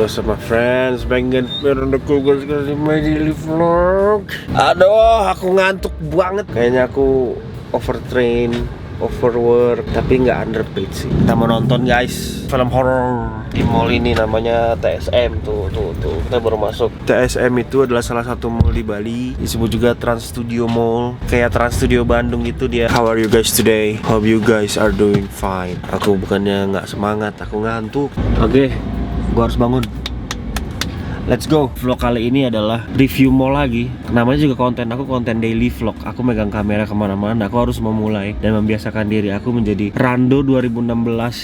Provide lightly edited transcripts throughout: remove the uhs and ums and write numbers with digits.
sama friends, pengen merendaku kasih my daily vlog. Aduh, aku ngantuk banget. Kayaknya aku overtrain, overwork, tapi nggak underpaid sih. Kita mau nonton guys, film horror di mall ini namanya TSM. Tuh. Kita baru masuk. TSM itu adalah salah satu mall di Bali. Disebut juga Trans Studio Mall. Kayak Trans Studio Bandung gitu dia. How are you guys today? Hope you guys are doing fine. Aku bukannya nggak semangat, aku ngantuk. Oke, gua harus bangun. Let's go. Vlog kali ini adalah review mall lagi. Namanya juga konten, aku konten daily vlog. Aku megang kamera kemana-mana. Aku harus memulai dan membiasakan diri aku menjadi Rando 2016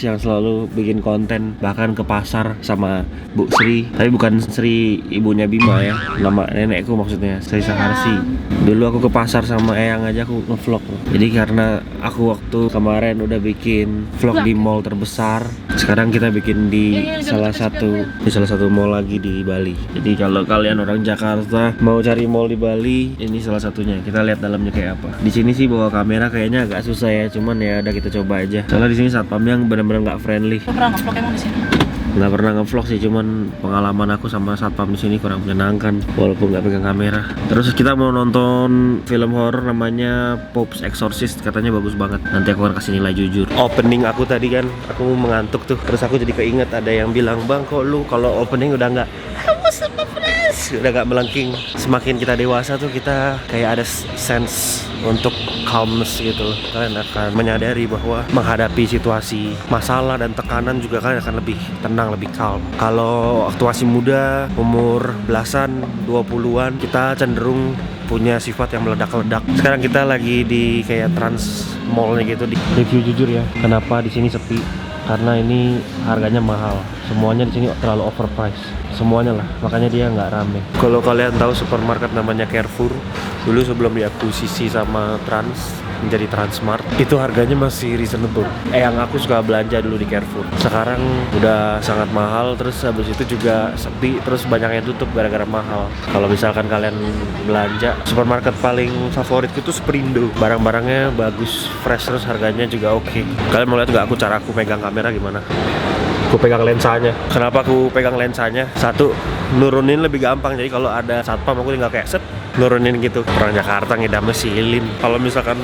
yang selalu bikin konten, bahkan ke pasar sama Bu Sri. Tapi bukan Sri ibunya Bima ya, nama nenekku maksudnya, Sri Saharsi. Dulu aku ke pasar sama Eyang aja aku ngevlog. Jadi karena aku waktu kemarin udah bikin vlog di mall terbesar, sekarang kita bikin di salah satu mall lagi di Bali. Jadi kalau kalian orang Jakarta mau cari mall di Bali, ini salah satunya. Kita lihat dalamnya kayak apa. Di sini sih bawa kamera kayaknya agak susah ya, cuman ya udah kita coba aja. Soalnya di sini satpamnya benar-benar nggak friendly. Pernah ngevlog emang di sini? Nggak pernah ngevlog sih, cuman pengalaman aku sama satpam di sini kurang menyenangkan walaupun nggak pegang kamera. Terus kita mau nonton film horor namanya Pope's Exorcist, katanya bagus banget. Nanti aku akan kasih nilai jujur. Opening aku tadi kan, aku mengantuk tuh. Terus aku jadi keinget ada yang bilang, "Bang, kok lu kalau opening udah nggak udah gak melengking." Semakin kita dewasa tuh kita kayak ada sense untuk calmness gitu. Kalian akan menyadari bahwa menghadapi situasi masalah dan tekanan juga kalian akan lebih tenang, lebih calm. Kalau waktu masih muda, umur belasan, 20-an, kita cenderung punya sifat yang meledak-ledak. Sekarang kita lagi di kayak trans mallnya gitu. Di review jujur ya, kenapa di sini sepi? Karena ini harganya mahal. Semuanya di sini terlalu overpriced. Semuanya lah, makanya dia nggak rame. Kalau kalian tahu supermarket namanya Carrefour, dulu sebelum diakuisisi sama Trans menjadi Transmart, itu harganya masih reasonable. Yang aku suka belanja dulu di Carrefour. Sekarang udah sangat mahal, terus habis itu juga sepi, terus banyak yang tutup gara-gara mahal. Kalau misalkan kalian belanja, supermarket paling favorit itu Superindo. Barang-barangnya bagus, fresh, terus harganya juga oke. Kalian mau lihat nggak aku cara aku pegang kamera gimana? Aku pegang lensanya. Kenapa aku pegang lensanya? Satu, nurunin lebih gampang. Jadi kalau ada satpam aku tinggal kayak set, nurunin gitu. Orang Jakarta ngidamnya silin. Kalau misalkan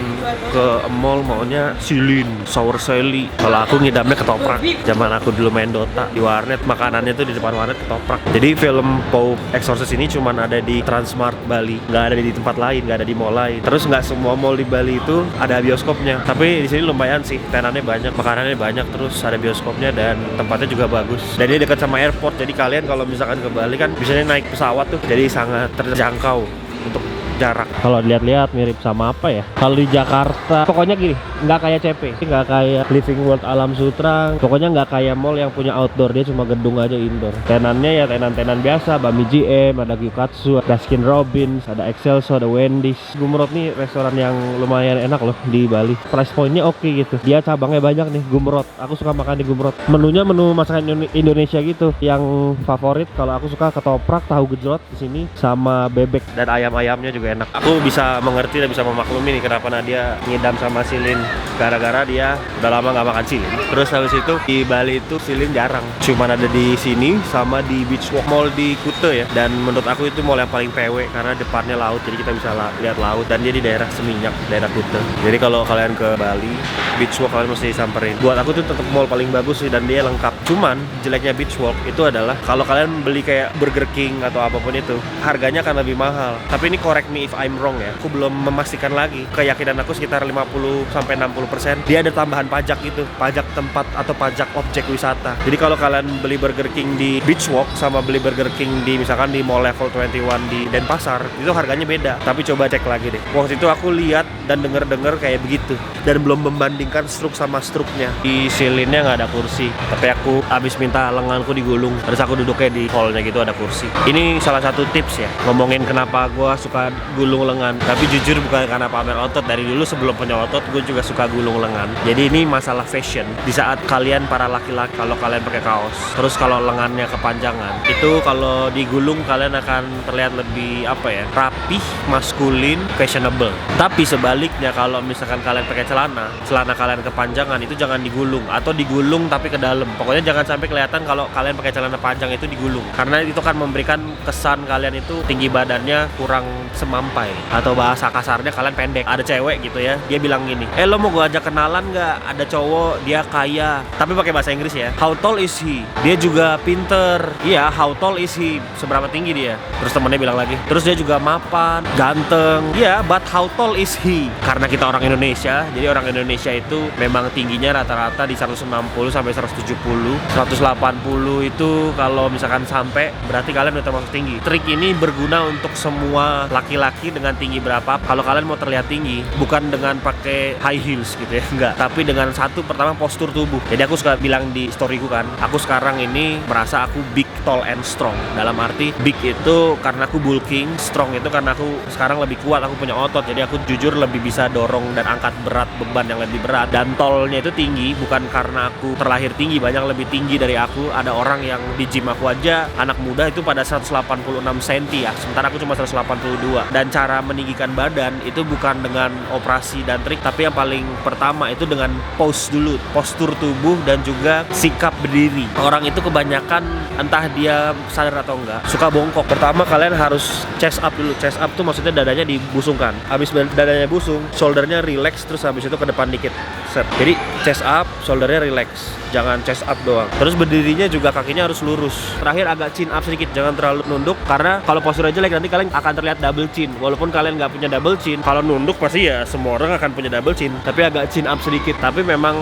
ke mall maunya silin, sour sally. Kalau aku ngidamnya ketoprak. Zaman aku dulu main Dota di warnet, makanannya tuh di depan warnet ketoprak. Jadi film Pope Exorcist ini cuma ada di Transmart Bali, nggak ada di tempat lain, nggak ada di mall lain. Terus nggak semua mall di Bali itu ada bioskopnya. Tapi di sini lumayan sih, tenannya banyak, makanannya banyak, terus ada bioskopnya dan tempatnya juga bagus. Dan dia dekat sama airport. Jadi kalian kalau misalkan ke Bali kan biasanya naik pesawat tuh, jadi sangat terjangkau untuk jarak. Kalau dilihat-lihat mirip sama apa ya? Kalau di Jakarta, pokoknya gini, nggak kayak CP, nggak kayak Living World Alam Sutra, pokoknya nggak kayak mall yang punya outdoor, dia cuma gedung aja indoor. Tenannya ya tenan-tenan biasa, Bami GM, ada Gyukatsu, Baskin Robbins, ada Excelsior, ada Wendy's. Gumrot nih restoran yang lumayan enak loh di Bali. Price point-nya oke gitu. Dia cabangnya banyak nih, Gumrot. Aku suka makan di Gumrot. Menunya menu masakan Indonesia gitu. Yang favorit kalau aku suka ketoprak, tahu gejrot di sini sama bebek, dan ayam-ayamnya juga enak. Aku bisa mengerti dan bisa memaklumi nih kenapa Nadia ngidam sama silin, gara-gara dia udah lama nggak makan silin. Terus habis itu di Bali itu silin jarang, cuman ada di sini sama di Beach Walk Mall di Kuta ya. Dan menurut aku itu mall yang paling PW karena depannya laut, jadi kita bisa lihat laut, dan dia di daerah Seminyak, daerah Kuta. Jadi kalau kalian ke Bali, Beach Walk kalian mesti samperin. Buat aku tuh tetap mall paling bagus sih, dan dia lengkap. Cuman jeleknya Beach Walk itu adalah kalau kalian beli kayak Burger King atau apapun itu, harganya akan lebih mahal. Tapi ini correct me if I'm wrong ya, aku belum memastikan lagi. Keyakinan aku sekitar 50-60%. Dia ada tambahan pajak gitu, pajak tempat atau pajak objek wisata. Jadi kalau kalian beli Burger King di Beach Walk sama beli Burger King di misalkan di Mall Level 21 di Denpasar, itu harganya beda. Tapi coba cek lagi deh. Waktu itu aku lihat dan denger kayak begitu, dan belum membandingkan struk sama struknya. Di silinnya nggak ada kursi, tapi aku abis minta lenganku digulung, terus aku duduknya di hallnya gitu ada kursi. Ini salah satu tips ya, ngomongin kenapa gue suka gulung lengan. Tapi jujur bukan karena pamer otot. Dari dulu sebelum punya otot gue juga suka gulung lengan. Jadi ini masalah fashion. Di saat kalian para laki-laki kalau kalian pakai kaos, terus kalau lengannya kepanjangan, itu kalau digulung kalian akan terlihat lebih rapih, maskulin, fashionable. Tapi sebaliknya kalau misalkan kalian pakai celana kalian kepanjangan, itu jangan digulung atau digulung tapi ke dalam. Pokoknya jangan sampai kelihatan kalau kalian pakai celana panjang itu digulung. Karena itu kan memberikan kesan kalian itu tinggi badannya kurang semampai, atau bahasa kasarnya kalian pendek. Ada cewek gitu ya, dia bilang gini, lo mau gue ajak kenalan nggak? Ada cowok, dia kaya, tapi pakai bahasa Inggris ya. How tall is he? Dia juga pinter. Iya, how tall is he? Seberapa tinggi dia? Terus temennya bilang lagi, terus dia juga mapan, ganteng. Iya, but how tall is he? Karena kita orang Indonesia, jadi orang Indonesia itu memang tingginya rata-rata di 160 sampai 170. 180 itu kalau misalkan sampai, berarti kalian udah termasuk tinggi. Trik ini berguna untuk semua laki-laki dengan tinggi berapa. Kalau kalian mau terlihat tinggi, bukan dengan pakai high heels gitu ya, enggak. Tapi dengan satu, pertama postur tubuh. Jadi aku suka bilang di storyku kan, aku sekarang ini merasa aku big, tall, and strong. Dalam arti big itu karena aku bulking, strong itu karena aku sekarang lebih kuat, aku punya otot. Jadi aku jujur lebih bisa dorong dan angkat berat, beban yang lebih berat. Dan tallnya itu tinggi, bukan karena aku terlahir tinggi, banyak lebih tinggi dari aku. Ada orang yang di gym aku aja, anak muda itu pada 186 cm ya, sementara aku cuma 182. Dan cara meninggikan badan itu bukan dengan operasi dan trik, tapi yang paling pertama itu dengan pose dulu, postur tubuh dan juga sikap berdiri. Orang itu kebanyakan, entah dia sadar atau enggak, suka bongkok. Pertama kalian harus chest up dulu. Chest up tuh maksudnya dadanya dibusungkan. Habis dadanya busung, shouldernya relax, terus habis itu ke depan dikit. Set. Jadi chest up, shouldernya relax, jangan chest up doang. Terus berdirinya juga kakinya harus lurus. Terakhir agak chin up sedikit, jangan terlalu nunduk, karena kalau posturnya jelek nanti kalian akan terlihat double chin. Walaupun kalian nggak punya double chin, kalau nunduk pasti ya semua orang akan punya double chin. Tapi agak chin up sedikit. Tapi memang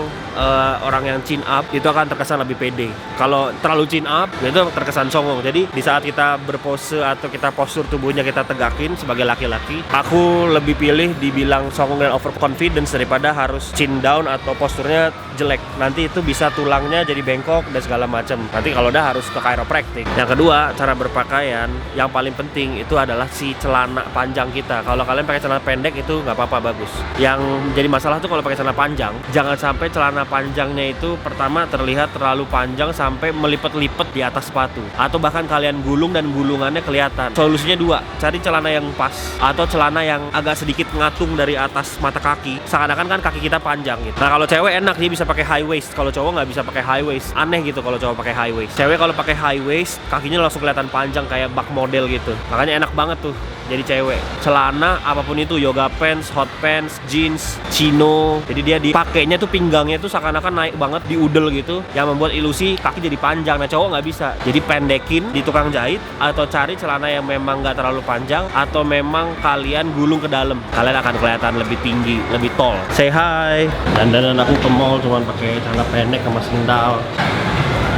orang yang chin up itu akan terkesan lebih pede. Kalau terlalu chin up, itu terkesan songong. Jadi di saat kita berpose atau kita postur tubuhnya kita tegakin sebagai laki-laki, aku lebih pilih dibilang songong dan overconfidence daripada harus chin down atau posturnya jelek. Nanti itu bisa tulangnya jadi bengkok dan segala macam. Nanti kalau udah harus ke chiropractic. Yang kedua, cara berpakaian yang paling penting itu adalah si celana panjang kita. Kalau kalian pakai celana pendek itu nggak apa-apa, bagus. Yang jadi masalah tuh kalau pakai celana panjang, jangan sampai celana panjangnya itu pertama terlihat terlalu panjang sampai melipet-lipet di atas sepatu, atau bahkan kalian gulung dan gulungannya kelihatan. Solusinya dua, cari celana yang pas atau celana yang agak sedikit ngatung dari atas mata kaki, seakan-akan kan kaki kita panjang gitu. Nah kalau cewek enak, dia bisa pakai high waist. Kalau cowok nggak bisa pakai high waist. Aneh gitu kalau cowok pakai high waist. Cewek kalau pakai high waist, kakinya langsung kelihatan panjang kayak bak model gitu. Makanya enak banget tuh jadi cewek. Celana apapun itu, yoga pants, hot pants, jeans, chino. Jadi dia dipakainya tuh pinggangnya tuh seakan-akan naik banget di udel gitu, yang membuat ilusi kaki jadi panjang. Nah cowok nggak bisa. Jadi pendekin di tukang jahit, atau cari celana yang memang nggak terlalu panjang, atau memang kalian gulung ke dalam. Kalian akan kelihatan lebih tinggi, lebih tall. Say hi. Dan aku ke mall cuman pakai celana pendek sama sendal.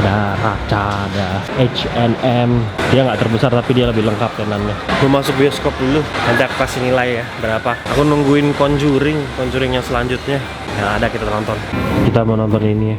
Ada Raca, ada H&M. Dia nggak terbesar tapi dia lebih lengkap telannya. Gue masuk bioskop dulu, nanti aku kasih nilai ya berapa. Aku nungguin Conjuring yang selanjutnya. Ya ada, kita nonton. Kita mau nonton ini ya.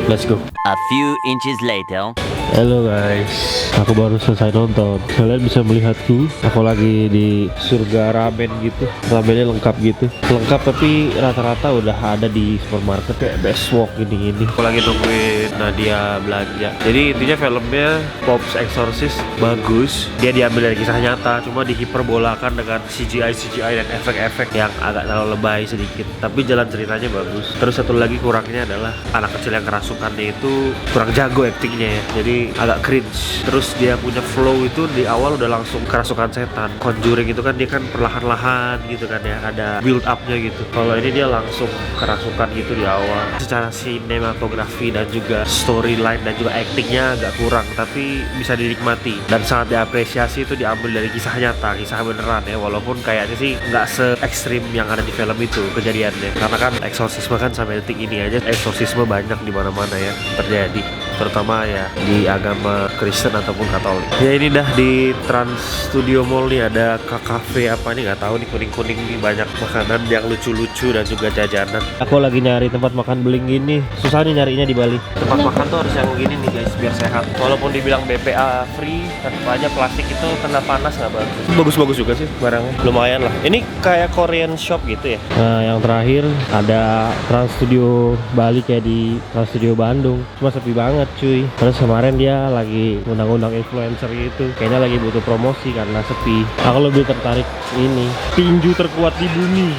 Let's go. A few inches later. Halo guys, aku baru selesai nonton. Kalian bisa melihatku, aku lagi di surga ramen gitu. Ramennya lengkap gitu, lengkap tapi rata-rata udah ada di supermarket kayak Best Walk ini. Aku lagi nungguin Nadia belanja. Jadi intinya filmnya Pops Exorcist bagus. Dia diambil dari kisah nyata, cuma dihiperbolakan dengan CGI dan efek-efek yang agak terlalu lebay sedikit. Tapi jalan ceritanya bagus. Terus satu lagi kurangnya adalah anak kecil yang kerasukannya itu kurang jago aktingnya ya. Jadi agak cringe. Terus dia punya flow itu di awal udah langsung kerasukan setan. Conjuring itu kan dia kan perlahan-lahan gitu kan ya, ada build up-nya gitu. Kalau ini dia langsung kerasukan gitu di awal. Secara sinematografi dan juga storyline dan juga actingnya agak kurang, tapi bisa dinikmati dan sangat diapresiasi. Itu diambil dari kisah nyata, kisah beneran ya, walaupun kayaknya sih nggak se-ekstrim yang ada di film itu kejadiannya. Karena kan eksorsisme kan sampai detik ini aja eksorsisme banyak di mana-mana ya terjadi. terutama ya di agama Kristen ataupun Katolik. Ya ini dah di Trans Studio Mall nih, ada cafe apa nih nggak tahu nih, kuning-kuning nih, banyak makanan yang lucu-lucu dan juga jajanan. Aku lagi nyari tempat makan beling gini, susah nih nyarinya di Bali. Tempat makan tuh harus yang gini nih guys, biar sehat. Walaupun dibilang BPA free, tetap aja plastik itu kena panas nggak bagus. Bagus-bagus juga sih barangnya, lumayan lah. Ini kayak Korean shop gitu ya. Nah yang terakhir ada Trans Studio Bali kayak di Trans Studio Bandung, cuma sepi banget cuy. Terus kemarin dia lagi undang-undang influencer gitu, kayaknya lagi butuh promosi karena sepi. Aku lebih tertarik ini, tinju terkuat di bumi.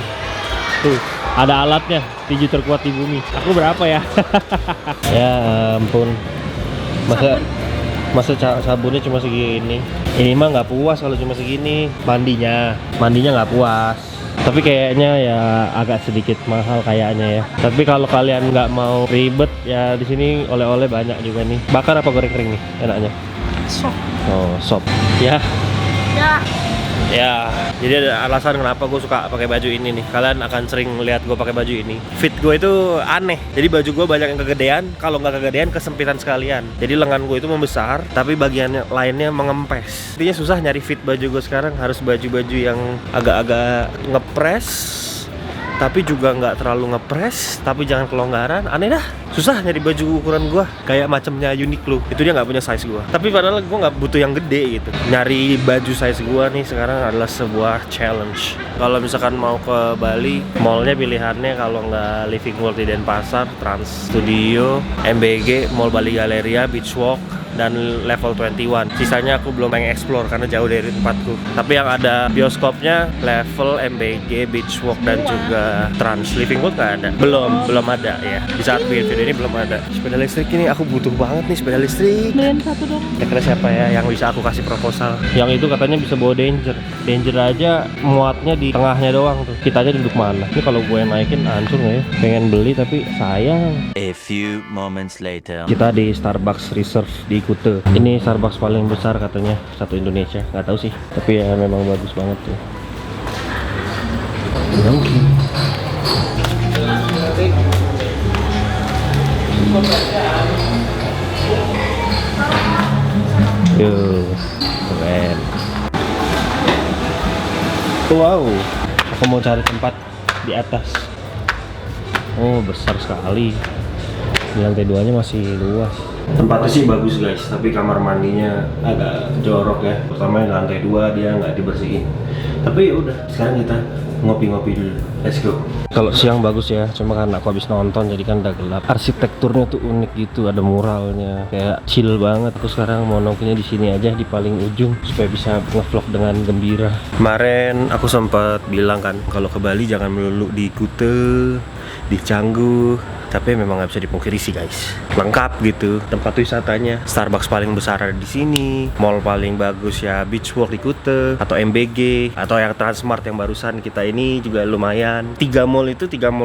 Tuh ada alatnya, tinju terkuat di bumi. Aku berapa ya? Ya ampun, masa sabunnya cuma segini. Ini mah nggak puas kalau cuma segini. Mandinya nggak puas. Tapi kayaknya ya agak sedikit mahal kayaknya ya. Tapi kalau kalian nggak mau ribet ya di sini oleh-oleh banyak juga nih. Bakar apa goreng kering nih enaknya? Sop. Oh sop. Ya. Ya. Ya, jadi ada alasan kenapa gue suka pakai baju ini nih. Kalian akan sering lihat gue pakai baju ini. Fit gue itu aneh. Jadi baju gue banyak yang kegedean. Kalau nggak kegedean, kesempitan sekalian. Jadi lengan gue itu membesar, tapi bagian lainnya mengempes. Intinya susah nyari fit baju gue sekarang. Harus baju-baju yang agak-agak ngepres, tapi juga nggak terlalu ngepres, tapi jangan kelonggaran. Aneh dah, susah nyari baju ukuran gua. Kayak macamnya Uniqlo, itu dia nggak punya size gua. Tapi padahal gua nggak butuh yang gede gitu. Nyari baju size gua nih sekarang adalah sebuah challenge. Kalau misalkan mau ke Bali, mallnya pilihannya kalau nggak Living World di Denpasar, Trans Studio, MBG, Mall Bali Galleria, Beach Walk, dan Level 21. Sisanya aku belum pengen explore karena jauh dari tempatku. Tapi yang ada bioskopnya Level, MBG, Beach Walk, dan juga Trans. Living World nggak ada. Belum ada ya. Di saat video ini belum ada. Sepeda listrik ini aku butuh banget nih, sepeda listrik. Beliin satu dong. Kira-kira siapa ya yang bisa aku kasih proposal? Yang itu katanya bisa bawa Danger. Danger aja muatnya di tengahnya doang tuh. Kita aja duduk mana? Ini kalau gue naikin hancur nggak ya? Pengen beli tapi sayang. A few moments later. Kita di Starbucks Reserve di Kuta. Ini Starbucks paling besar katanya satu Indonesia. Nggak tahu sih, tapi ya memang bagus banget tuh. Yo, keren. Wow, aku mau cari tempat di atas. Oh, besar sekali. Di lantai 2-nya masih luas. Tempatnya sih bagus guys, tapi kamar mandinya agak jorok ya. Pertama yang lantai 2 dia nggak dibersihin. Tapi ya udah, sekarang kita ngopi-ngopi dulu. Let's go. Kalau siang bagus ya, cuma kan aku habis nonton jadi kan udah gelap. Arsitekturnya tuh unik gitu, ada muralnya, kayak chill banget. Aku sekarang mau nongkrongnya di sini aja di paling ujung supaya bisa ngevlog dengan gembira. Kemarin aku sempat bilang kan kalau ke Bali jangan melulu di Kuta, di Canggu. Tapi memang nggak bisa dipungkiri sih guys, lengkap gitu tempat wisatanya. Starbucks paling besar ada di sini, mall paling bagus ya Beach Walk di Kuta atau MBG atau yang Transmart yang barusan kita ini juga lumayan. 3 mall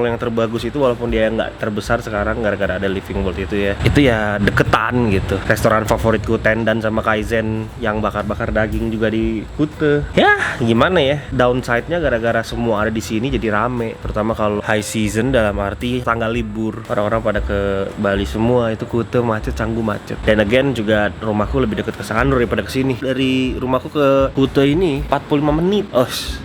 yang terbagus itu walaupun dia nggak terbesar sekarang gara-gara ada Living World itu ya deketan gitu. Restoran favoritku Tendan sama Kaizen yang bakar-bakar daging juga di Kuta. Ya gimana ya, downside-nya gara-gara semua ada di sini jadi rame, terutama kalau high season dalam arti tanggal libur. Orang-orang pada ke Bali semua, itu Kuta macet, Canggu macet. Dan again juga rumahku lebih dekat ke Sanur daripada ke sini. Dari rumahku ke Kuta ini 45 menit.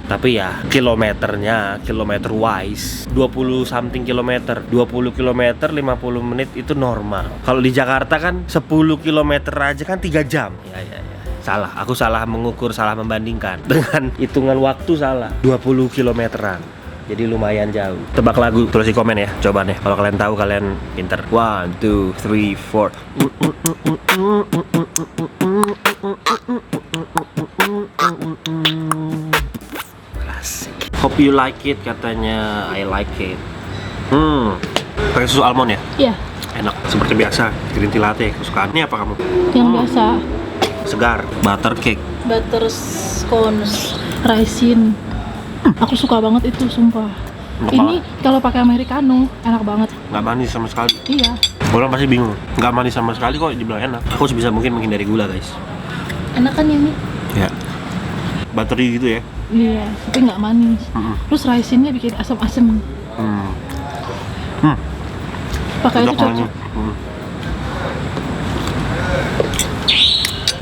Tapi ya kilometernya, kilometer wise 20 something kilometer. 20 kilometer 50 menit itu normal. Kalau di Jakarta kan 10 kilometer aja kan 3 jam. Ya. Salah, aku salah mengukur, salah membandingkan. Dengan hitungan waktu salah. 20 kilometeran. Jadi lumayan jauh. Tebak lagu, tulis di komen ya jawabannya. Kalau kalian tahu kalian pinter. 1, 2, 3, 4. Klasik. Hope you like it katanya. I like it. Pakai susu almond ya? Iya. Enak. Seperti biasa. Green tea latte. Kesukaannya apa kamu? Yang biasa. Segar. Butter cake. Butterscotch, raisin. Aku suka banget itu, sumpah. Ini kalau pakai americano enak banget. Nggak manis sama sekali. Iya. Orang pasti bingung. Nggak manis sama sekali kok dibilang enak. Aku sebisa mungkin menghindari gula guys. Enak kan ini? Ya. Buttery gitu ya. Iya, tapi nggak manis. Terus raisinnya bikin asam-asam. Pakai itu cocok.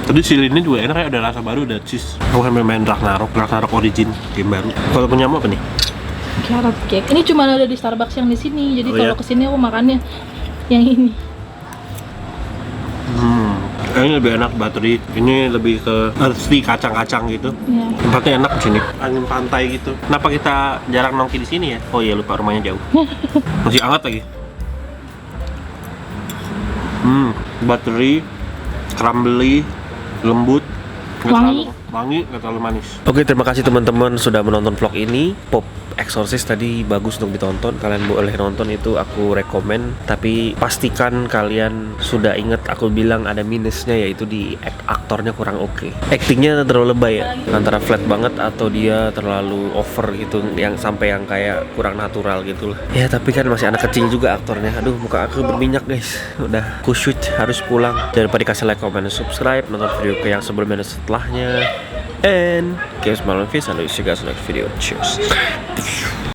Tadi silinnya juga enak ya, ada rasa baru, ada cheese. Aku kan main Ragnarok Origin, game baru. Kalau punya apa nih? Carrot cake. Ini cuma ada di Starbucks yang di sini. Jadi Oh, kalau iya? kesini aku makannya yang ini. Ini lebih enak buttery. Ini lebih ke earthy, kacang-kacang gitu. Ya. Tempatnya enak di sini. Angin pantai gitu. Kenapa kita jarang nongki di sini ya? Oh iya, lupa rumahnya jauh. Masih hangat lagi. Buttery, crumbly, lembut, nggak Wangi. wangi, nggak terlalu manis. Oke, terima kasih teman-teman sudah menonton vlog ini. Pop Exorcist tadi bagus untuk ditonton. Kalian boleh nonton, itu aku rekomen. Tapi pastikan kalian sudah ingat aku bilang ada minusnya, yaitu di aktornya kurang oke. Actingnya terlalu lebay ya. Antara flat banget atau dia terlalu over gitu, yang sampai yang kayak kurang natural gitu lah. Ya tapi kan masih anak kecil juga aktornya. Aduh, muka aku berminyak guys. Udah kusut, harus pulang. Jangan lupa dikasih like, comment, dan subscribe. Nonton video ke yang sebelumnya dan setelahnya. And guys, malam I'll see you guys in the next video. Cheers.